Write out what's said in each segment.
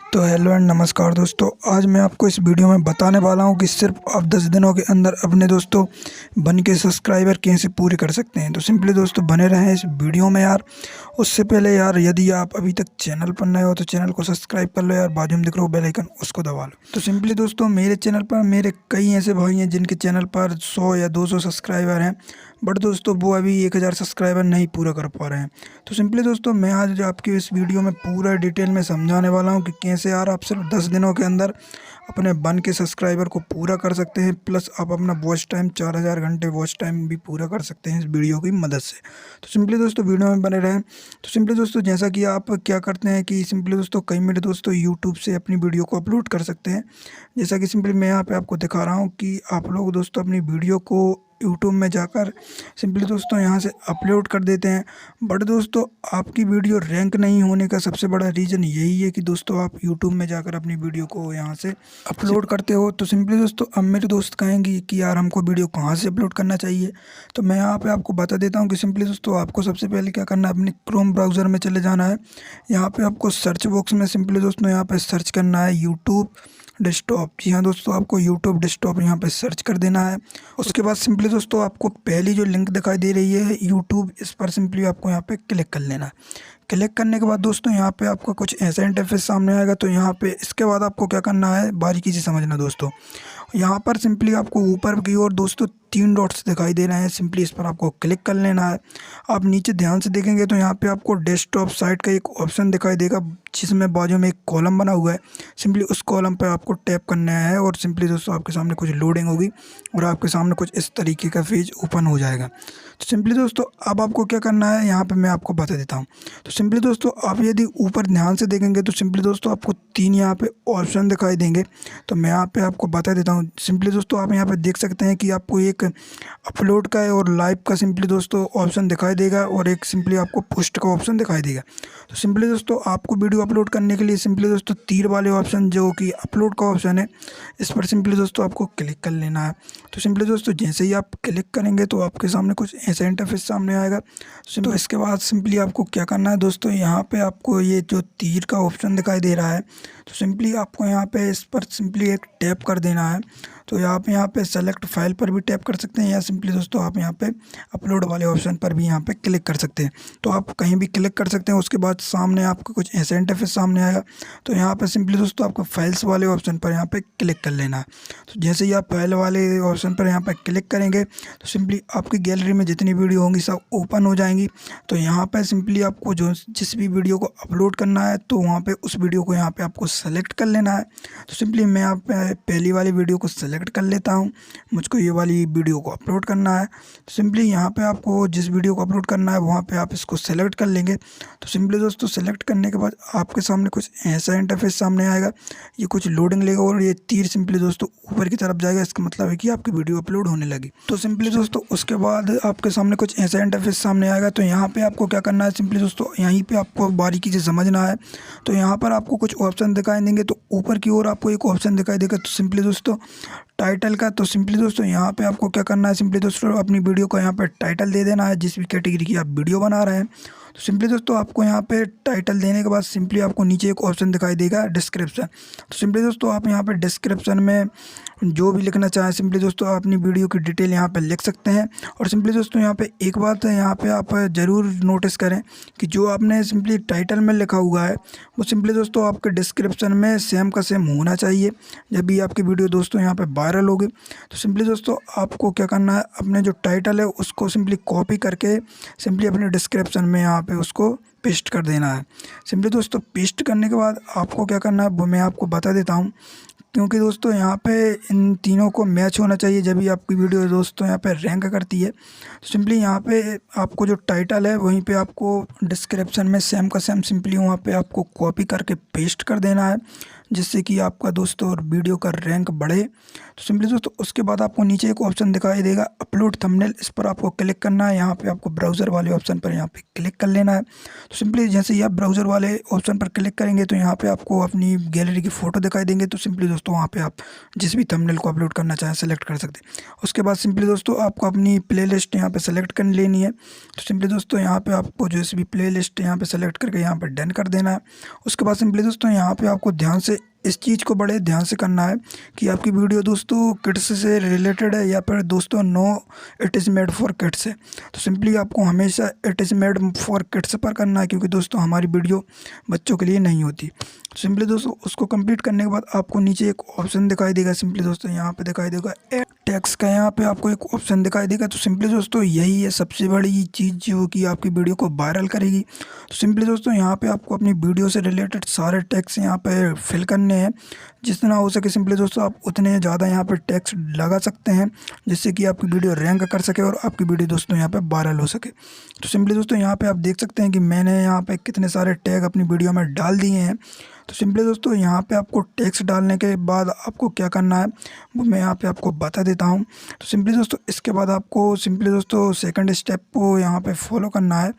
तो hello and नमस्कार दोस्तों। आज मैं आपको इस वीडियो में बताने वाला हूं कि सिर्फ आप 10 दिनों के अंदर अपने दोस्तों बन के सब्सक्राइबर कैसे पूरे कर सकते हैं। तो सिंपली दोस्तों बने रहें इस वीडियो में यार। उससे पहले यार यदि आप अभी तक चैनल पर नए हो तो चैनल को सब्सक्राइब कर लो यार, बाजू में दिख रहा हो बेल आइकन उसको दबा लो। तो सिंपली दोस्तों मेरे चैनल पर मेरे कई ऐसे भाई हैं जिनके चैनल पर 100 या 200 सब्सक्राइबर हैं, बट दोस्तों वो अभी 1000 सब्सक्राइबर नहीं पूरा कर पा रहे हैं। तो सिंपली दोस्तों मैं आज आपकी इस वीडियो में पूरा डिटेल में समझाने वाला हूं कि कैसे यार आप सिर्फ 10 दिनों के अंदर अपने बन के सब्सक्राइबर को पूरा कर सकते हैं, प्लस आप अपना वॉच टाइम 4000 घंटे वॉच टाइम भी पूरा कर सकते हैं इस वीडियो की मदद से। तो सिंपली दोस्तों वीडियो में बने रहें। तो सिंपली दोस्तों जैसा कि आप क्या करते हैं कि सिंपली दोस्तों कई मेरे दोस्तों यूट्यूब से अपनी वीडियो को अपलोड कर सकते हैं। जैसा कि सिंपली मैं यहाँ पे आपको दिखा रहा हूँ कि आप लोग दोस्तों अपनी वीडियो को यूट्यूब में जाकर सिंपली दोस्तों यहाँ से अपलोड कर देते हैं, बट दोस्तों आपकी वीडियो रैंक नहीं होने का सबसे बड़ा रीज़न यही है कि दोस्तों आप यूट्यूब में जाकर अपनी वीडियो को यहाँ से अपलोड करते हो। तो सिंपली दोस्तों अब मेरे दोस्त कहेंगे कि यार हमको वीडियो कहाँ से अपलोड करना चाहिए, तो मैं यहाँ पे आपको बता देता हूँ कि सिंपली दोस्तों आपको सबसे पहले क्या करना है, अपने क्रोम ब्राउज़र में चले जाना है। यहाँ पे आपको सर्च बॉक्स में सिंपली दोस्तों यहाँ पे सर्च करना है यूट्यूब डेस्कटॉप। जी हाँ दोस्तों, आपको यूट्यूब डेस्कटॉप यहाँ पे सर्च कर देना है। उसके बाद सिंपली दोस्तों आपको पहली जो लिंक दिखाई दे रही है यूट्यूब, इस पर सिंपली आपको यहाँ पे क्लिक कर लेना है। क्लिक करने के बाद दोस्तों यहाँ पे आपको कुछ ऐसा इंटरफेस सामने आएगा। तो यहाँ पे इसके बाद आपको क्या करना है बारीकी से समझना दोस्तों। यहाँ पर सिंपली आपको ऊपर की ओर दोस्तों 3 डॉट्स दिखाई दे रहे हैं, सिंपली इस पर आपको क्लिक कर लेना है। आप नीचे ध्यान से देखेंगे तो यहाँ पे आपको डेस्कटॉप साइट का एक ऑप्शन दिखाई देगा जिसमें बाजू में एक कॉलम बना हुआ है। सिंपली उस कॉलम पर आपको टैप करना है और सिंपली दोस्तों आपके सामने कुछ लोडिंग होगी और आपके सामने कुछ इस तरीके का पेज ओपन हो जाएगा। तो सिंपली दोस्तों अब आपको क्या करना है यहाँ पे मैं आपको बता देता हूँ। तो सिंपली दोस्तों आप यदि ऊपर ध्यान से देखेंगे तो सिंपली दोस्तों आपको 3 यहाँ पे ऑप्शन दिखाई देंगे। तो मैं यहाँ पे आपको बता देता हूँ। सिंपली दोस्तों आप यहाँ पे देख सकते हैं कि आपको एक अपलोड का है और लाइव का सिंपली दोस्तों ऑप्शन दिखाई देगा और एक सिंपली आपको पोस्ट का ऑप्शन दिखाई देगा। तो सिंपली दोस्तों आपको वीडियो अपलोड करने के लिए सिंपली दोस्तों तीर वाले ऑप्शन जो कि अपलोड का ऑप्शन है, इस पर सिंपली दोस्तों आपको क्लिक कर लेना है। तो सिंपली दोस्तों जैसे ही आप क्लिक करेंगे तो आपके सामने कुछ ऐसा इंटरफेस सामने आएगा। तो इसके बाद सिंपली आपको क्या करना है दोस्तों, यहाँ पे आपको ये जो तीर का ऑप्शन दिखाई दे रहा है, तो सिंपली आपको यहाँ पे इस पर सिंपली एक टैप कर देना है। तो आप यहाँ पे सेलेक्ट फाइल पर भी टैप कर सकते हैं या सिंपली दोस्तों आप यहाँ पे अपलोड वाले ऑप्शन पर भी यहाँ पे क्लिक कर सकते हैं। तो आप कहीं भी क्लिक कर सकते हैं। उसके बाद सामने आपको कुछ ऐसा इंटरफेस सामने आएगा। तो यहाँ पे सिंपली दोस्तों आपको फाइल्स वाले ऑप्शन पर यहाँ पे क्लिक कर लेना है। तो जैसे ही आप फाइल वाले ऑप्शन पर यहाँ पर क्लिक करेंगे तो सिंपली आपकी गैलरी में जितनी वीडियो होंगी सब ओपन हो जाएंगी। तो यहाँ पर सिंपली आपको जो जिस भी वीडियो को अपलोड करना है तो वहाँ पर उस वीडियो को यहाँ पर आपको सेलेक्ट कर लेना है। तो सिंपली मैं यहाँ पे पहली वाली वीडियो को सेलेक्ट कर लेता हूँ, मुझको ये वाली वीडियो को अपलोड करना है। तो सिंपली यहाँ पे आपको जिस वीडियो को अपलोड करना है वहाँ पे आप इसको सेलेक्ट कर लेंगे। तो सिंपली दोस्तों सेलेक्ट करने के बाद आपके सामने कुछ ऐसा इंटरफेस सामने आएगा, ये कुछ लोडिंग लेगा और ये तीर सिंपली दोस्तों ऊपर की तरफ जाएगा। इसका मतलब है कि आपकी वीडियो अपलोड होने लगी। तो सिंपली दोस्तों उसके बाद आपके सामने कुछ ऐसा इंटरफेस सामने आएगा। तो यहाँ पे आपको क्या करना है, सिंपली दोस्तों यहीं पे आपको बारीकी से समझना है। तो यहाँ पर आपको कुछ ऑप्शन दिखाई देंगे। तो ऊपर की ओर आपको एक ऑप्शन दिखाई देगा तो सिंपली दोस्तों टाइटल का। तो सिंपली दोस्तों यहाँ पे आपको क्या करना है, सिंपली दोस्तों अपनी वीडियो को यहाँ पे टाइटल दे देना है जिस भी कैटेगरी की आप वीडियो बना रहे हैं। तो सिंपली दोस्तों आपको यहाँ पे टाइटल देने के बाद सिंपली आपको नीचे एक ऑप्शन दिखाई देगा डिस्क्रिप्शन। तो सिंपली दोस्तों आप यहाँ पे डिस्क्रिप्शन में जो भी लिखना चाहें सिंपली दोस्तों आप अपनी वीडियो की डिटेल यहाँ पे लिख सकते हैं। और सिंपली दोस्तों यहाँ पे एक बात है, यहाँ पे आप ज़रूर नोटिस करें कि जो आपने सिंपली टाइटल में लिखा हुआ है वो सिंपली दोस्तों आपके डिस्क्रिप्शन में सेम का सेम होना चाहिए जब भी आपकी वीडियो दोस्तों यहाँ पे वायरल होगी। तो सिंपली दोस्तों आपको क्या करना है, अपने जो टाइटल है उसको सिंपली कॉपी करके सिंपली अपने डिस्क्रिप्शन में यहाँ पे उसको पेस्ट कर देना है। सिंपली दोस्तों पेस्ट करने के बाद आपको क्या करना है वो मैं आपको बता देता हूँ, क्योंकि दोस्तों यहाँ पे इन तीनों को मैच होना चाहिए जब भी आपकी वीडियो दोस्तों यहाँ पे रैंक करती है। तो सिंपली यहाँ पे आपको जो टाइटल है वहीं पे आपको डिस्क्रिप्शन में सेम का सेम सिंपली वहाँ पे आपको कॉपी करके पेस्ट कर देना है जिससे कि आपका दोस्तों और वीडियो का रैंक बढ़े। तो सिंपली दोस्तों उसके बाद आपको नीचे एक ऑप्शन दिखाई देगा अपलोड थंबनेल, इस पर आपको क्लिक करना है। यहाँ पे आपको ब्राउज़र वाले ऑप्शन पर यहाँ पे क्लिक कर लेना है। तो सिंपली जैसे ही आप ब्राउज़र वाले ऑप्शन पर क्लिक करेंगे तो यहाँ पे आपको अपनी गैलरी की फ़ोटो दिखाई देंगे। तो सिंपली दोस्तों दोस्तों वहाँ पे आप जिस भी थंबनेल को अपलोड करना चाहें सेलेक्ट कर सकते हैं। उसके बाद सिंपली दोस्तों आपको अपनी प्लेलिस्ट यहाँ पे सेलेक्ट कर लेनी है। तो सिंपली दोस्तों यहाँ पे आपको जो भी प्लेलिस्ट यहाँ पे सेलेक्ट करके यहाँ पे डन कर देना है। उसके बाद सिंपली दोस्तों यहाँ पे आपको ध्यान से इस चीज़ को बड़े ध्यान से करना है कि आपकी वीडियो दोस्तों किड्स से रिलेटेड है या फिर दोस्तों no it is made for kids है। तो सिंपली आपको हमेशा it is made for kids पर करना है, क्योंकि दोस्तों हमारी वीडियो बच्चों के लिए नहीं होती। तो सिंपली दोस्तों उसको कंप्लीट करने के बाद आपको नीचे एक ऑप्शन दिखाई देगा। सिंपली दोस्तों यहाँ पे दिखाई देगा टैक्स का, यहाँ पे आपको एक ऑप्शन दिखाई देगा। तो सिंपली दोस्तों यही है सबसे बड़ी चीज़ जो कि आपकी वीडियो को वायरल करेगी। तो सिंपली दोस्तों यहाँ पे आपको अपनी वीडियो से रिलेटेड सारे टैक्स यहाँ पे फिल करने हैं। जितना हो सके सिंपली दोस्तों आप उतने ज़्यादा यहाँ पे टैक्स लगा सकते हैं, जिससे कि आपकी वीडियो रैंक कर सके और आपकी वीडियो दोस्तों यहाँ पे वायरल हो सके। तो सिंपली दोस्तों यहाँ पे आप देख सकते हैं कि मैंने यहाँ पे कितने सारे टैग अपनी वीडियो में डाल दिए हैं। तो सिंपली दोस्तों यहाँ पे आपको टैक्स डालने के बाद आपको क्या करना है वो मैं यहाँ पे आपको बता देता हूँ। तो सिंपली दोस्तों इसके बाद आपको सिंपली दोस्तों सेकंड स्टेप को यहाँ पे फॉलो करना है।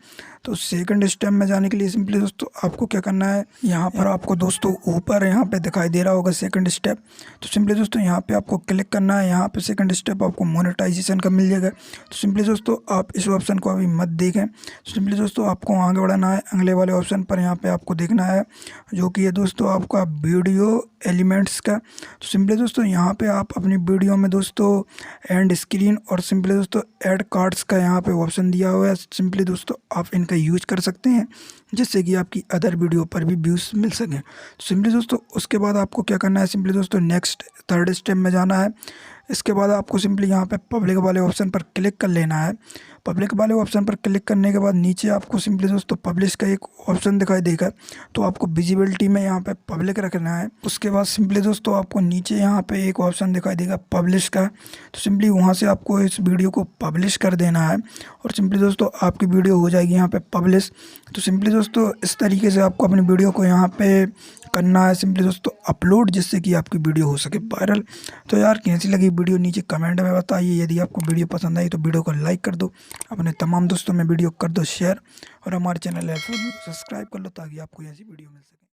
तो सेकंड स्टेप में जाने के लिए सिंपली दोस्तों आपको क्या करना है, यहाँ पर आपको दोस्तों ऊपर यहाँ पे दिखाई दे रहा होगा सेकंड स्टेप। तो सिंपली दोस्तों यहाँ पे आपको क्लिक करना है। यहाँ पे सेकंड स्टेप आपको मोनेटाइजेशन का मिल जाएगा। तो सिंपली दोस्तों आप इस ऑप्शन को अभी मत देखें। सिंपली दोस्तों आपको आगे बढ़ाना है। अगले वाले ऑप्शन पर यहाँ पे आपको देखना है जो कि है दोस्तों आपका वीडियो एलिमेंट्स का। तो सिंपली दोस्तों यहाँ पे आप अपनी वीडियो में दोस्तों एंड स्क्रीन और सिंपली दोस्तों ऐड कार्ड्स का यहाँ पे ऑप्शन दिया हुआ है। सिंपली दोस्तों आप इनका यूज कर सकते हैं जिससे कि आपकी अदर वीडियो पर भी व्यूज़ मिल सकें। तो सिंपली दोस्तों उसके बाद आपको क्या करना है, सिंपली दोस्तों नेक्स्ट थर्ड स्टेप में जाना है। इसके बाद आपको सिंपली यहाँ पे पब्लिक वाले ऑप्शन पर क्लिक कर लेना है। पब्लिक वाले ऑप्शन पर क्लिक करने के बाद नीचे आपको सिंपली दोस्तों पब्लिश का एक ऑप्शन दिखाई देगा। तो आपको विजिबिलिटी में यहाँ पे पब्लिक रखना है। उसके बाद सिंपली दोस्तों आपको नीचे यहाँ पे एक ऑप्शन दिखाई देगा पब्लिश का। तो सिंपली वहाँ से आपको इस वीडियो को पब्लिश कर देना है और सिंपली दोस्तों आपकी वीडियो हो जाएगी यहाँ पे पब्लिश। तो सिंपली दोस्तों इस तरीके से आपको अपनी वीडियो को यहाँ पे करना है सिंपली दोस्तों अपलोड, जिससे कि आपकी वीडियो हो सके वायरल। तो यार कैसी लगी वीडियो नीचे कमेंट में बताइए। यदि आपको वीडियो पसंद आई तो वीडियो को लाइक कर दो, अपने तमाम दोस्तों में वीडियो कर दो शेयर और हमारे चैनल है सब्सक्राइब कर लो ताकि आपको ऐसी वीडियो मिल सके।